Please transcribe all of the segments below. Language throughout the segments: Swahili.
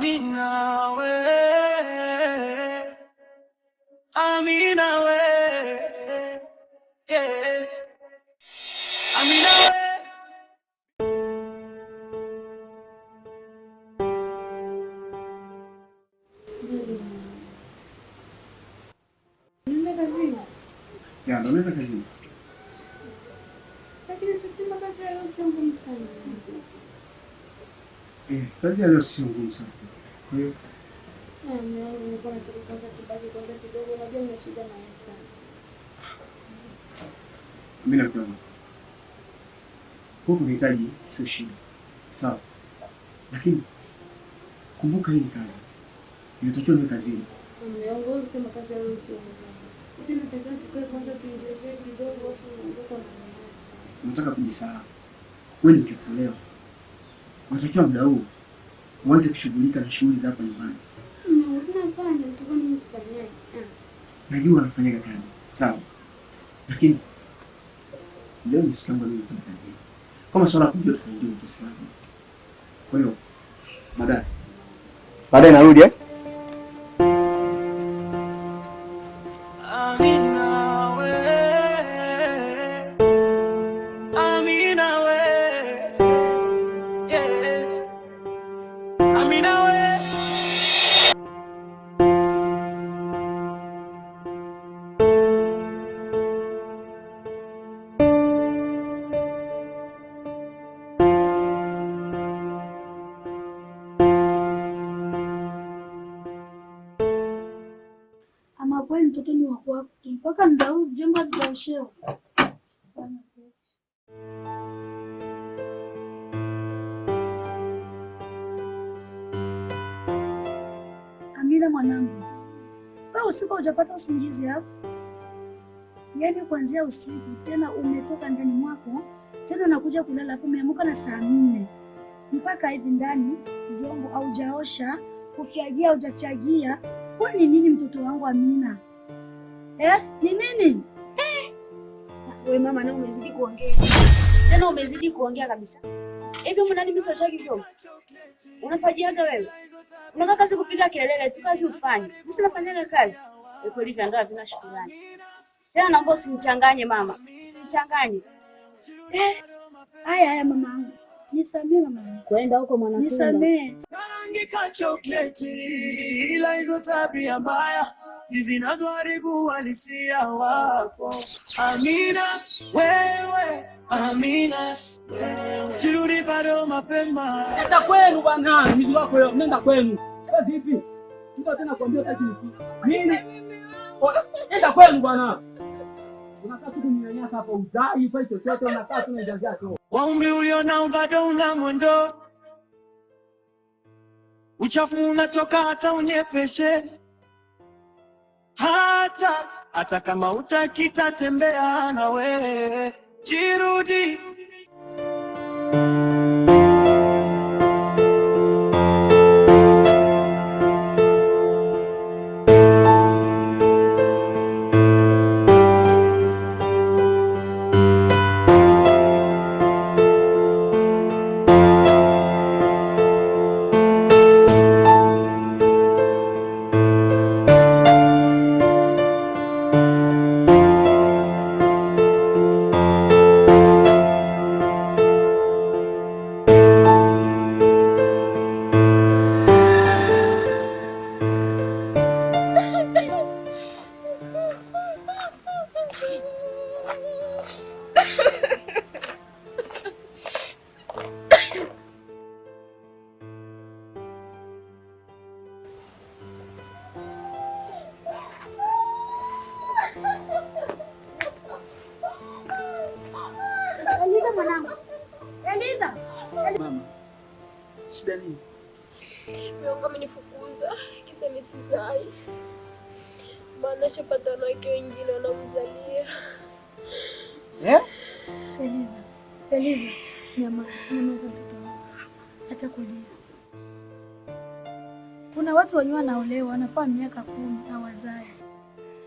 Amina we, Amina we, yeah. Amina we. Nenda kazini. Ya, ndo nenda kazini. Lakini sisi kazi ya leo sio ngumu sana. Kazi ya leo sio ngumu sana. Kwa hiyo nilikuwa nataka kwanza kibaki kwanza kidogo, unajua nina shida na yeye sana. mimi nakuwa huko unahitaji sio shida. Sawa. Lakini kumbuka hii ni kazi. Inatakiwa ni kazini. Mungu usema kazi ya leo sio ngumu. Sisi nataka tukae kwanza tuendelee kidogo afu ndio na unataka kujisahau. Wewe ni mkikuelewa. Unatakiwa muda huu uanze kushughulika na shughuli za hapa nyumbani. Usinafanya utakuwa ni msifanyaje? Najua anafanya kazi. Sawa. Lakini leo ni siku yangu mimi kutoka kazini. Kama swala kujua tunajua tusiwaze. Kwa hiyo baadaye narudi eh? Ama kweli mtoto ni wako mpaka ndau jengo litaoshewa. Amina mwanangu, wewe usiku hujapata usingizi hapo? Yaani kuanzia usiku tena umetoka ndani mwako tena unakuja kulala hapo, umeamka na saa 4 mpaka hivi ndani vyombo haujaosha, kufyagia hujafyagia. Kwa nini mtoto wangu Amina? Ni nini? Wewe mama na umezidi kuongea. Tena umezidi kuongea kabisa. Hivi mbona mimi sio shaki vyombo? Unafanyaga wewe? Unataka kazi kupiga kelele tu, kazi ufanye. Mimi sinafanyaga kazi. Wewe hivi ndio vina shukrani. Tena naomba usinichanganye mama. Usinichanganye. Haya mamangu. Nisamee mamangu. Kwenda huko mwanangu. Nisamee. Angika chokleti ila hizo tabia mbaya zinazoharibu uhalisia wako. Amina wewe, Amina wewe, jirudi bado mapema. Nenda kwenu bwana, mizi wako leo, nenda kwenu. Kazi vipi? Ndio tena kuambia taki nini? Nenda kwenu bwana. Unataka kuninyanyasa hapa uzai, fai chochote unakaa tu unajazia tu. Kwa umri ulionao bado una mwendo. Uchafu unatoka hata unyepeshe. Hata kama utakita tembea na wewe. Jirudi. Eliza. Mama. Shida nini? Mungu amenifukuza kisa nisizai. Maana shapata wanawake wengine wanamzalia. Eliza, nyamaza mtoto wangu. Acha kulia. Kuna watu wenyewe wanaolewa wanafaa miaka 10 hawazai.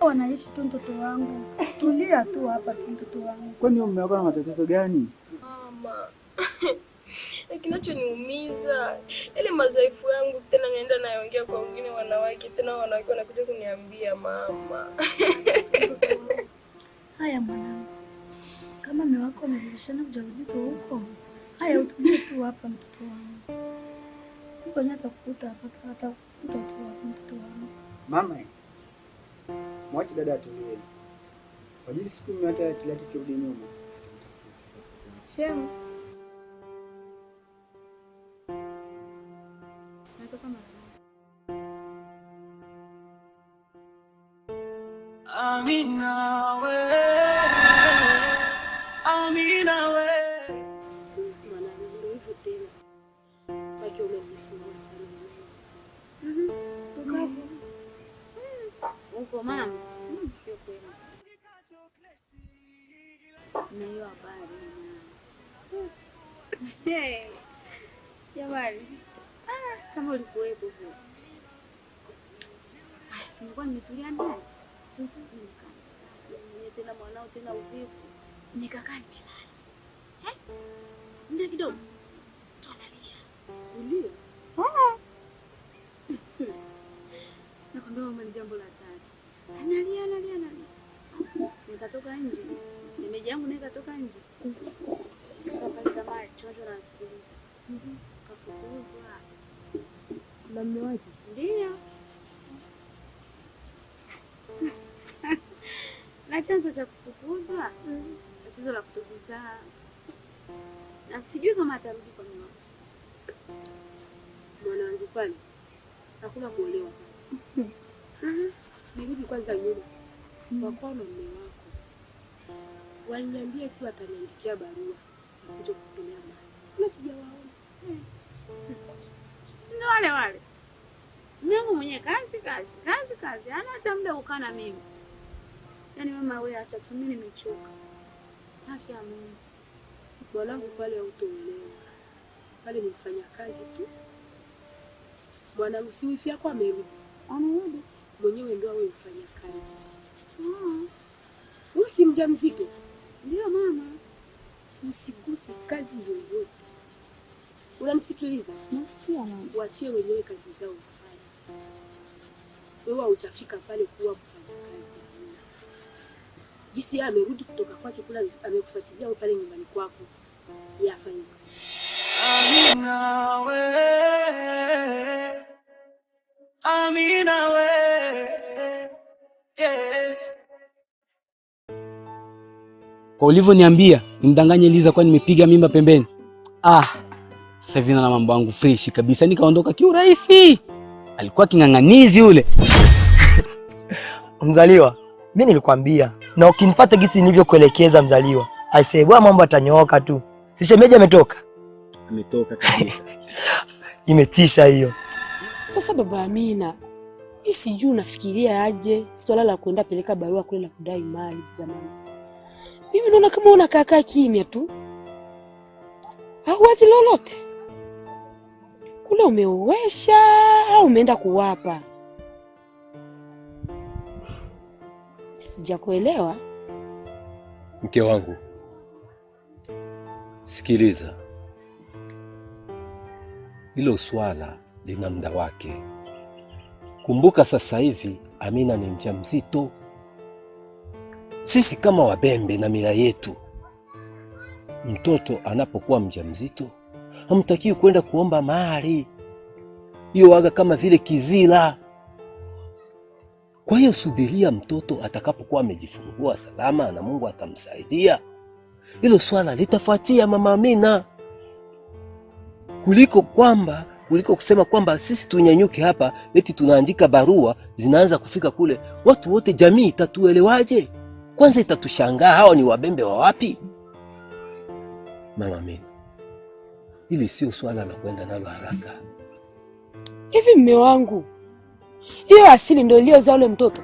Wanaishi tu mtoto wangu. Tulia tu hapa tu mtoto wangu. Kwani mume wako na matatizo gani? Mama. Kinachoniumiza Ile madhaifu yangu tena naenda naongea kwa wengine wanawake, tena wanawake wanakuja kuniambia mama. Haya mwanangu, kama mume wako amerudishana ujauzito huko, haya utulie tu hapa mtoto wangu. Siku nyata atakukuta hapa, atakukuta tu hapa mtoto wangu. Mama, mwache dada atulie. Kwa ajili siku mume wake akilaki kirudi nyuma. Shemu. Natoka mara. Amina we, Amina we. Mwanangu hivyo tena. Baki umenisimama sana. Tukapo. Uko mama? Sio kweli. Na hiyo habari na. Jamani. Kama ulikuwepo hivyo. Si nilikuwa nimetulia ndani. Tena mwanao tena uvivu. Nikakaa nimelala. Muda kidogo. Tunalia. Ulia? Nakwambia mama ni jambo la hatari. Analia. Nikatoka nje. Shemeji yangu naye katoka nje. Kapeleka maji, chocho na sikiliza. Kafukuzwa. Na mume wake? Ndio. Na chanzo cha kufukuzwa, tatizo la kutokuzaa. Na sijui kama atarudi kwa mume wake. Mwanangu pale hakuna kuolewa. Nirudi kwanza nyuma. Kwa mume wako. Waliniambia eti wataniandikia barua kuja kutumia mali. Na sijawaona. Ndio wale. Mungu mwenye kazi. Hana hata muda ukaa na mimi. Yaani mama wewe acha tu, mimi nimechoka. Afya Mungu. Mwanangu pale hautoelewa. Pale ni mfanya kazi tu. Mwanangu si wifi yako amerudi. Amerudi. Mwenyewe ndio awe mfanya kazi. Wewe si mjamzito? Ndio mama. Usiguse kazi yoyote. Unanisikiliza? Nasikia mama. Waachie wenyewe kazi zao wafanye. Wewe hujafika pale kuwa mfanya kazi. Jinsi amerudi kutoka kwake kula amekufuatilia wewe pale nyumbani kwako. Yafanye. Amina we, Amina we, yeah. Kwa ulivyoniambia nimdanganye Liza kwa nimepiga mimba pembeni. Sasa hivi na mambo yangu fresh kabisa, nikaondoka kiurahisi. Alikuwa king'ang'anizi yule. Mzaliwa, mimi nilikwambia na ukinifuata gisi nilivyokuelekeza Mzaliwa, aisee bwana mambo atanyooka tu. Si shemeji ametoka? Ametoka kabisa. Imetisha hiyo. Sasa baba Amina, mimi sijui unafikiria aje swala la kwenda peleka barua kule la kudai mali jamani. Mimi naona kama unakaa kimya tu. Hauwazi lolote. Kule umeuwesha au umeenda kuwapa? Sijakuelewa. Mke wangu, sikiliza. Hilo swala lina muda wake. Kumbuka sasa hivi Amina ni mjamzito. Sisi kama Wabembe na mila yetu, mtoto anapokuwa mjamzito hamtakiwi kwenda kuomba mali. Hiyo waga kama vile kizila. Kwa hiyo subiria mtoto atakapokuwa amejifungua salama na Mungu atamsaidia. Hilo swala litafuatia mama Amina. Kuliko kusema kwamba sisi tunyanyuke hapa eti tunaandika barua zinaanza kufika kule, watu wote jamii itatuelewaje? Kwanza itatushangaa hawa ni Wabembe wa wapi? Mama Amina, hili sio swala la kwenda nalo haraka. Hivi mme wangu, hiyo asili ndio iliyozaa ule mtoto?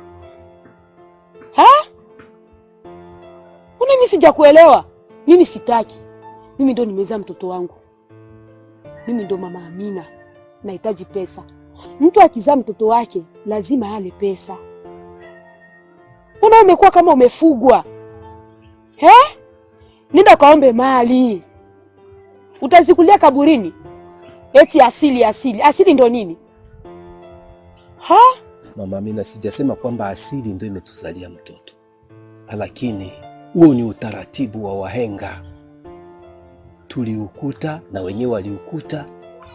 Mimi sijakuelewa. Mimi sitaki. Mimi ndo nimezaa mtoto wangu. Mimi ndo mama Amina. Nahitaji pesa. Mtu akizaa mtoto wake lazima ale pesa. Umekuwa kama umefugwa. Nenda kaombe mali. Utazikulia kaburini. Eti asili asili. Asili ndo nini? Ha? Mama Amina, sijasema kwamba asili ndio imetuzalia mtoto, lakini huo ni utaratibu wa wahenga. Tuliukuta na wenyewe waliukuta,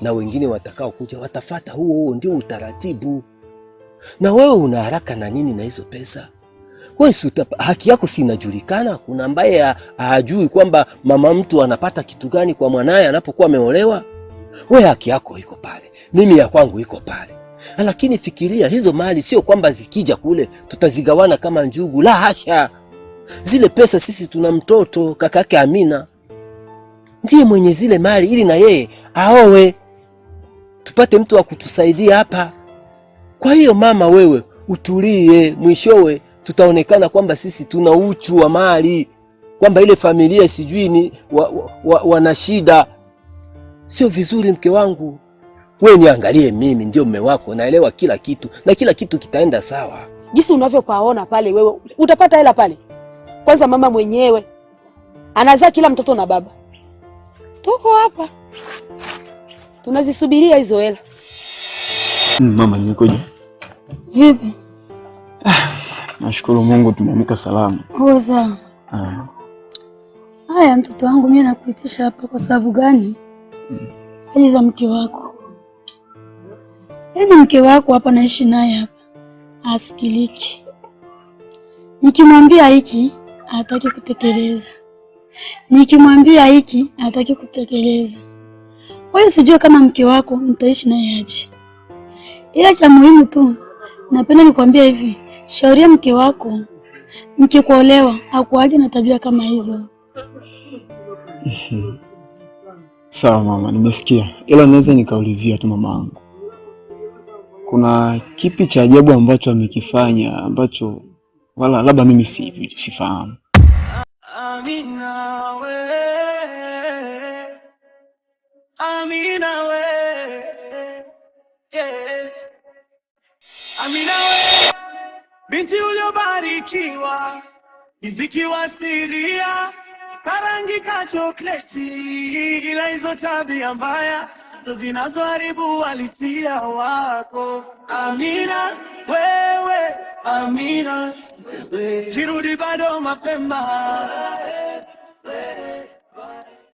na wengine watakao kuja watafata huo ndio utaratibu. Na wewe una haraka na nini na hizo pesa? Wewe haki yako si inajulikana? Kuna ambaye hajui kwamba mama mtu anapata kitu gani kwa mwanae anapokuwa ameolewa? Wewe haki yako iko pale, mimi ya kwangu iko pale. Lakini fikiria, hizo mali sio kwamba zikija kule tutazigawana kama njugu, la hasha. Zile pesa sisi tuna mtoto kakake Amina ndiye mwenye zile mali, ili na yeye aowe tupate mtu wa kutusaidia hapa. Kwa hiyo mama, wewe utulie, mwishowe tutaonekana kwamba sisi tuna uchu wa mali, kwamba ile familia sijui ni wana shida. Sio vizuri mke wangu. Wewe niangalie, mimi ndio mume wako, naelewa kila kitu na kila kitu kitaenda sawa. Jinsi unavyopaona pale, wewe utapata hela pale. Kwanza mama mwenyewe anazaa kila mtoto na baba. Tuko hapa tunazisubiria hizo hela. Mama, nimekuja. Vipi? Nashukuru Mungu tumeamka salama. Oza. Haya mtoto wangu, mimi nakuitisha hapa kwa sababu gani? Hali za mke wako. Yaani mke wako hapa naishi naye hapa. Asikiliki. Nikimwambia hiki hataki kutekeleza. Nikimwambia hiki hataki kutekeleza. Wewe sijui kama mke wako mtaishi naye aje. Ila cha muhimu tu napenda nikwambia hivi, shauria mke wako, mkikuolewa hakuaje na tabia kama hizo. Sawa mama, nimesikia. Ila naweza nikaulizia tu mama wangu, kuna kipi cha ajabu ambacho amekifanya ambacho wala labda mimi sifahamu? Amina we, Amina we, yeah. Amina we, binti uliobarikiwa, izikiwa siria, karangi ka chokleti, ila hizo tabia mbaya zinazoharibu halisia wako. Amina wewe, Amina jirudi bado mapema.